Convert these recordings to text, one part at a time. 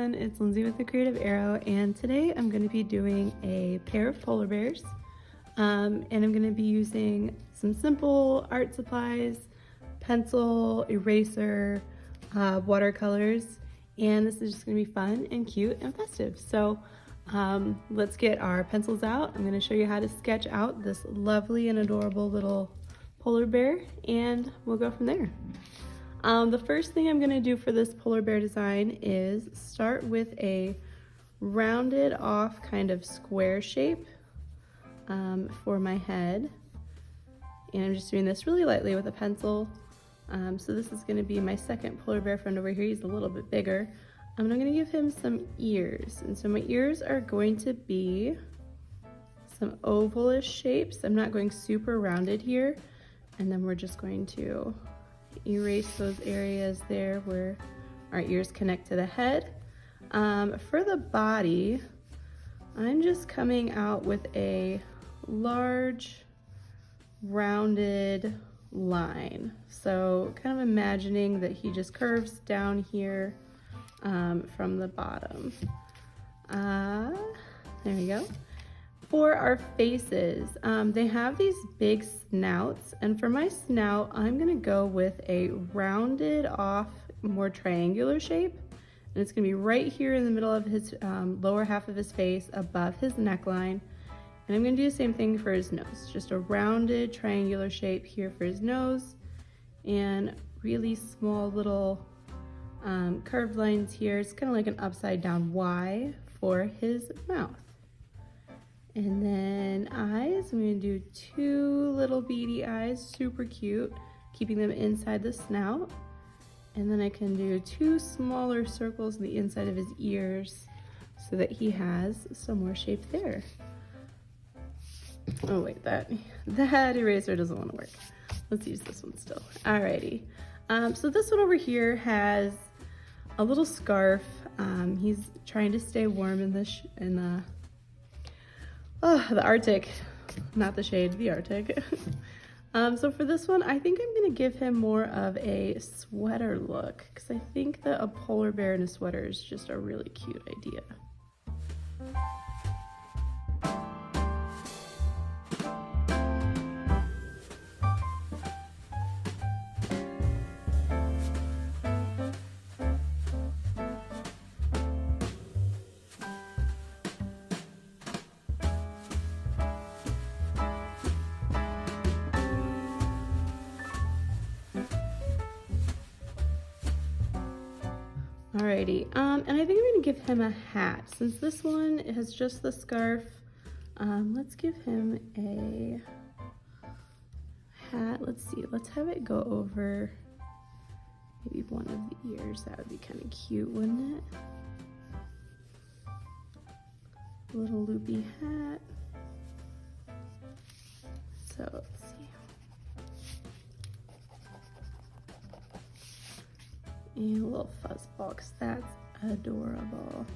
everyone, it's Lindsay with the Creative Arrow, and today I'm going to be doing a pair of polar bears, and I'm going to be using some simple art supplies, pencil, eraser, watercolors, and this is just going to be fun and cute and festive. So let's get our pencils out. I'm going to show you how to sketch out this lovely and adorable little polar bear, and we'll go from there. The first thing I'm going to do for this polar bear design is start with a rounded off kind of square shape for my head, and I'm just doing this really lightly with a pencil. So this is going to be my second polar bear friend over here. He's a little bit bigger. I'm going to give him some ears, and so my ears are going to be some ovalish shapes. I'm not going super rounded here, and then we're just going to erase those areas there where our ears connect to the head. For the body, I'm just coming out with a large rounded line. So kind of imagining that he just curves down here from the bottom. There we go. For our faces, they have these big snouts, and for my snout, I'm gonna go with a rounded off, more triangular shape, and it's gonna be right here in the middle of his lower half of his face, above his neckline. And I'm gonna do the same thing for his nose, just a rounded triangular shape here for his nose, and really small little curved lines here. It's kind of like an upside down Y for his mouth. And then eyes, I'm gonna do two little beady eyes, super cute, keeping them inside the snout. And then I can do two smaller circles on the inside of his ears so that he has some more shape there. Oh wait, that eraser doesn't wanna work. Let's use this one still. Alrighty, so this one over here has a little scarf. He's trying to stay warm in the Arctic, not the shade, the Arctic. So for this one, I think I'm gonna give him more of a sweater look, because I think that a polar bear in a sweater is just a really cute idea. Alrighty, and I think I'm gonna give him a hat. Since this one has just the scarf, let's give him a hat. Let's see, let's have it go over maybe one of the ears. That would be kind of cute, wouldn't it? Little loopy hat. So let's see. And a little fuzz ball, because that's adorable.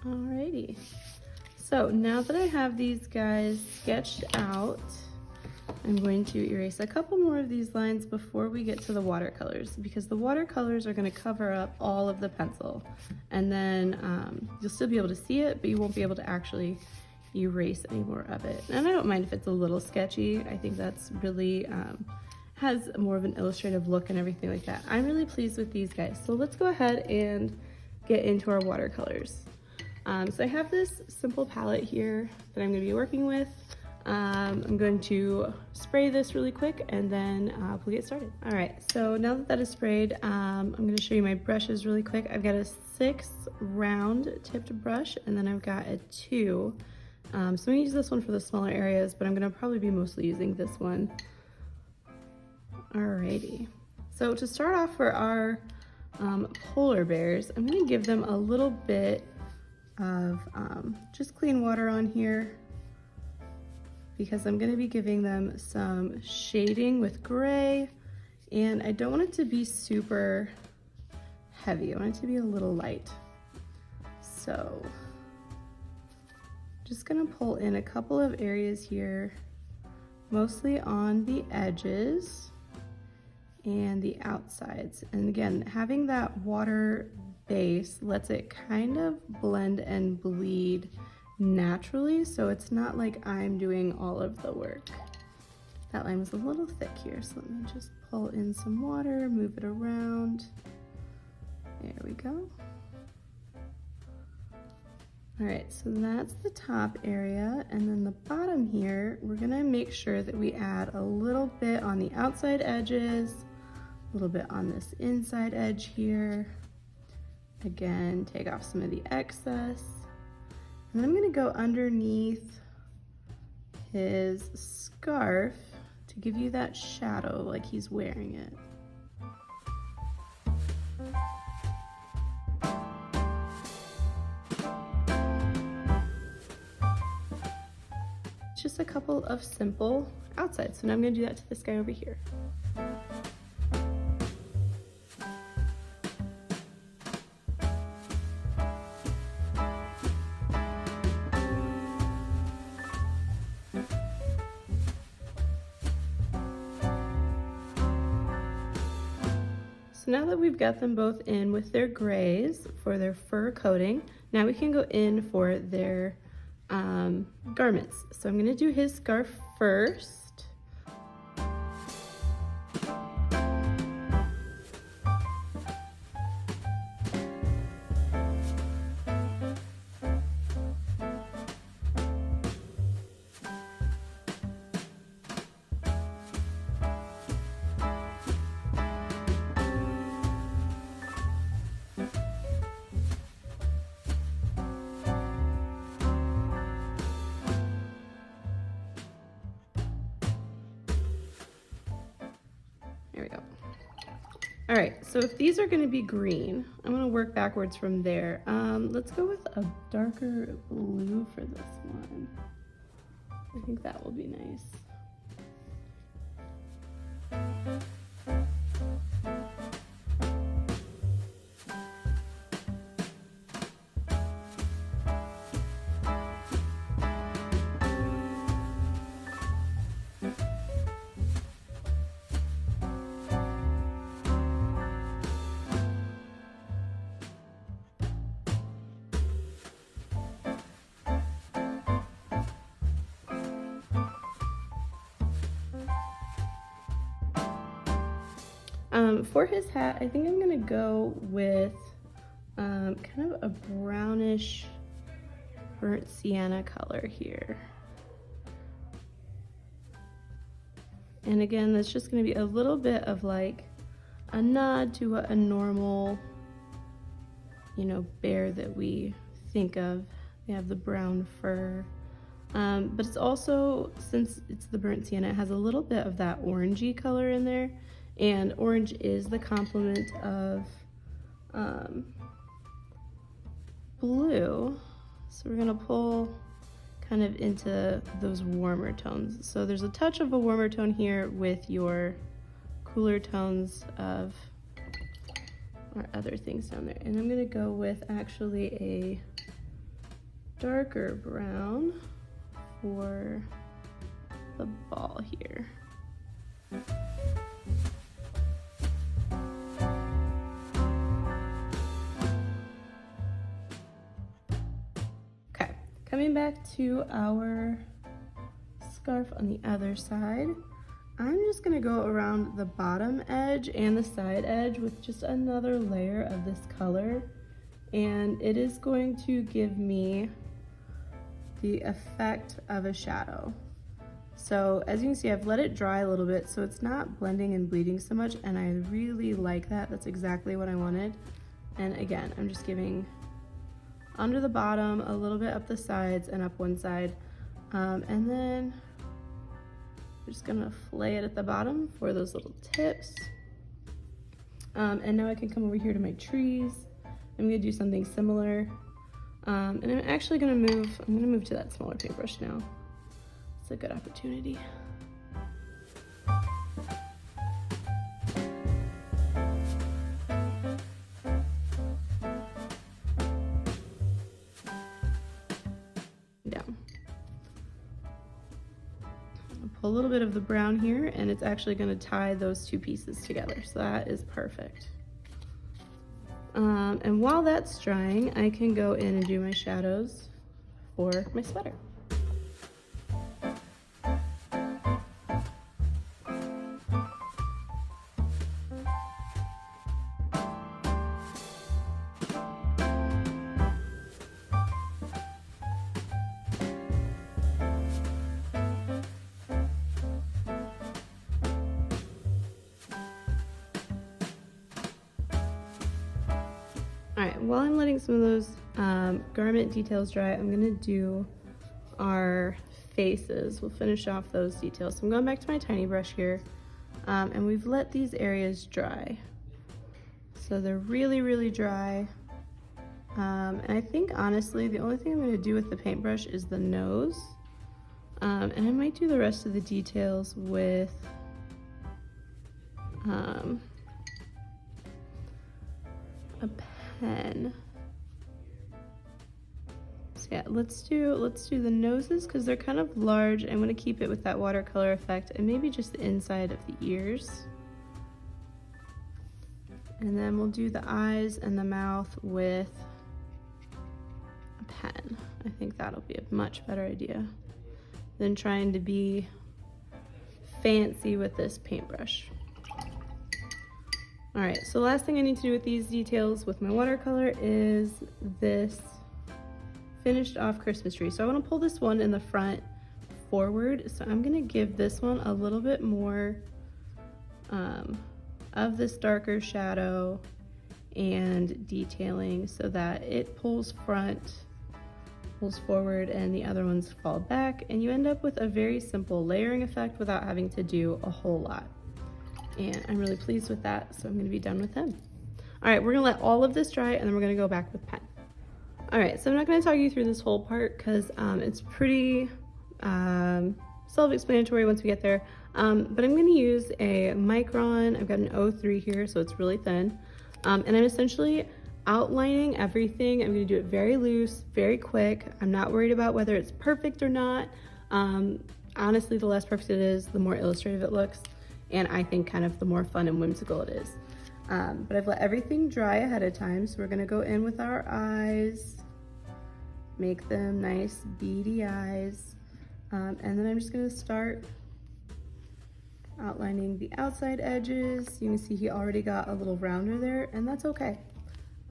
Alrighty, so now that I have these guys sketched out, I'm going to erase a couple more of these lines before we get to the watercolors, because the watercolors are going to cover up all of the pencil, and then you'll still be able to see it, but you won't be able to actually erase any more of it. And I don't mind if it's a little sketchy. I think that's really has more of an illustrative look and everything like that. I'm really pleased with these guys. So let's go ahead and get into our watercolors. So I have this simple palette here that I'm gonna be working with. I'm going to spray this really quick, and then we'll get started. All right, so now that that is sprayed, I'm gonna show you my brushes really quick. I've got a 6 round tipped brush, and then I've got a 2. So I'm gonna use this one for the smaller areas, but I'm gonna probably be mostly using this one. Alrighty, so to start off for our polar bears, I'm gonna give them a little bit of just clean water on here, because I'm gonna be giving them some shading with gray, and I don't want it to be super heavy. I want it to be a little light. So just gonna pull in a couple of areas here, mostly on the edges and the outsides. And again, having that water base lets it kind of blend and bleed naturally, so it's not like I'm doing all of the work. That line was a little thick here, so let me just pull in some water, move it around. There we go. All right, so that's the top area, and then the bottom here, we're gonna make sure that we add a little bit on the outside edges, a little bit on this inside edge here. Again, take off some of the excess. And then I'm gonna go underneath his scarf to give you that shadow like he's wearing it. Just a couple of simple outsides. So now I'm gonna do that to this guy over here. So now that we've got them both in with their grays for their fur coating, now we can go in for their garments. So I'm gonna do his scarf first. There we go. All right, so if these are gonna be green, I'm gonna work backwards from there. Let's go with a darker blue for this one. I think that will be nice. For his hat, I think I'm gonna go with kind of a brownish burnt sienna color here. And again, that's just gonna be a little bit of like a nod to what a normal, you know, bear that we think of. They have the brown fur. But it's also, since it's the burnt sienna, it has a little bit of that orangey color in there. And orange is the complement of blue. So we're gonna pull kind of into those warmer tones. So there's a touch of a warmer tone here with your cooler tones of our other things down there. And I'm gonna go with actually a darker brown for the ball here. Coming back to our scarf on the other side, I'm just gonna go around the bottom edge and the side edge with just another layer of this color, and it is going to give me the effect of a shadow. So as you can see, I've let it dry a little bit so it's not blending and bleeding so much, and I really like that. That's exactly what I wanted. And again, I'm just giving under the bottom, a little bit up the sides and up one side. And then we're just gonna flay it at the bottom for those little tips. And now I can come over here to my trees. I'm gonna do something similar. And I'm actually gonna move to that smaller paintbrush now. It's a good opportunity. A little bit of the brown here, and it's actually going to tie those two pieces together, so that is perfect. And while that's drying, I can go in and do my shadows for my sweater. All right, while I'm letting some of those garment details dry, I'm gonna do our faces. We'll finish off those details. So I'm going back to my tiny brush here, and we've let these areas dry. So they're really, really dry. And I think honestly, the only thing I'm gonna do with the paintbrush is the nose. And I might do the rest of the details with a pen. So yeah, let's do the noses because they're kind of large. I'm gonna keep it with that watercolor effect and maybe just the inside of the ears. And then we'll do the eyes and the mouth with a pen. I think that'll be a much better idea than trying to be fancy with this paintbrush. All right, so the last thing I need to do with these details with my watercolor is this finished off Christmas tree. So I want to pull this one in the front forward. So I'm going to give this one a little bit more of this darker shadow and detailing so that it pulls forward and the other ones fall back, and you end up with a very simple layering effect without having to do a whole lot. And I'm really pleased with that, so I'm going to be done with him. All right, we're going to let all of this dry and then we're going to go back with pen. All right, so I'm not going to talk you through this whole part because it's pretty self-explanatory once we get there. But I'm going to use a Micron. I've got an 03 here, so it's really thin. And I'm essentially outlining everything. I'm going to do it very loose, very quick. I'm not worried about whether it's perfect or not. Honestly, the less perfect it is, the more illustrative it looks. And I think kind of the more fun and whimsical it is. But I've let everything dry ahead of time. So we're going to go in with our eyes, make them nice beady eyes. And then I'm just going to start outlining the outside edges. You can see he already got a little rounder there, and that's okay.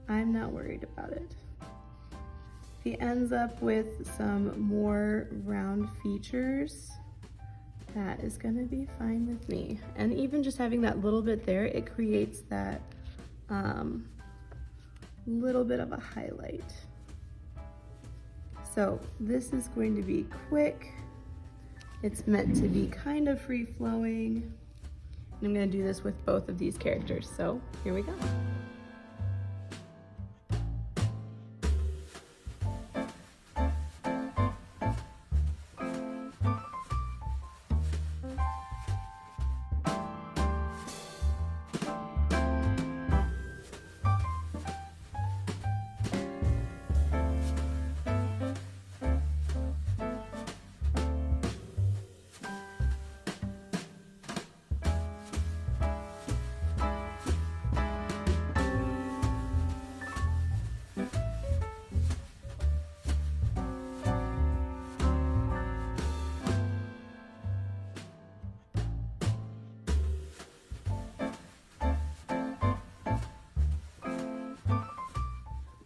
I'm not worried about it. If he ends up with some more round features, that is gonna be fine with me. And even just having that little bit there, it creates that little bit of a highlight. So this is going to be quick. It's meant to be kind of free-flowing. And I'm gonna do this with both of these characters. So here we go.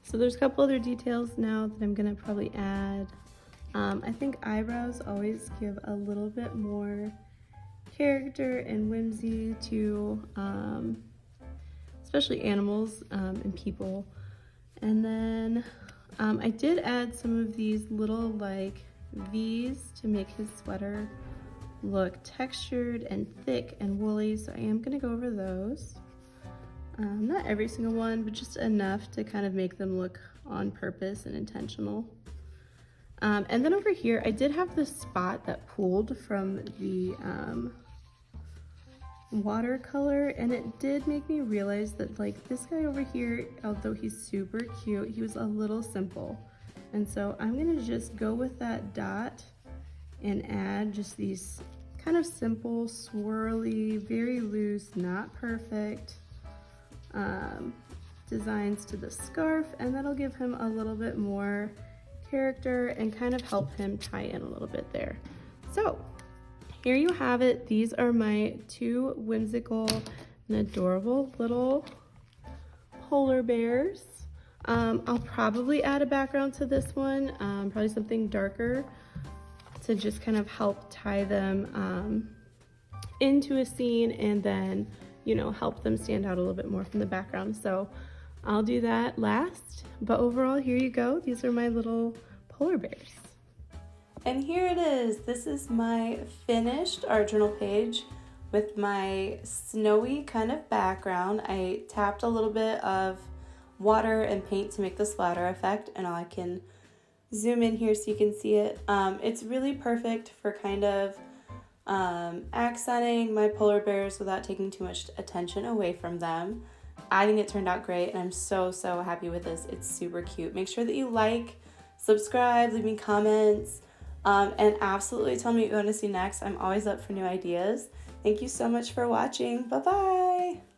So there's a couple other details now that I'm gonna probably add. I think eyebrows always give a little bit more character and whimsy to especially animals and people. And then I did add some of these little like V's to make his sweater look textured and thick and woolly, so I am gonna go over those. Not every single one, but just enough to kind of make them look on purpose and intentional. And then over here, I did have this spot that pulled from the watercolor, and it did make me realize that like this guy over here, although he's super cute, he was a little simple. And so I'm gonna just go with that dot and add just these kind of simple, swirly, very loose, not perfect, designs to the scarf, and that'll give him a little bit more character and kind of help him tie in a little bit there. So here you have it. These are my two whimsical and adorable little polar bears. I'll probably add a background to this one, probably something darker to just kind of help tie them into a scene, and then, you know, help them stand out a little bit more from the background. So I'll do that last, but overall, here you go. These are my little polar bears. And here it is. This is my finished art journal page with my snowy kind of background. I tapped a little bit of water and paint to make the splatter effect, and I can zoom in here so you can see it. It's really perfect for kind of accenting my polar bears without taking too much attention away from them. I think it turned out great, and I'm so happy with this. It's super cute. Make sure that you like, subscribe, leave me comments, and absolutely tell me what you want to see next. I'm always up for new ideas. Thank you so much for watching. Bye-bye.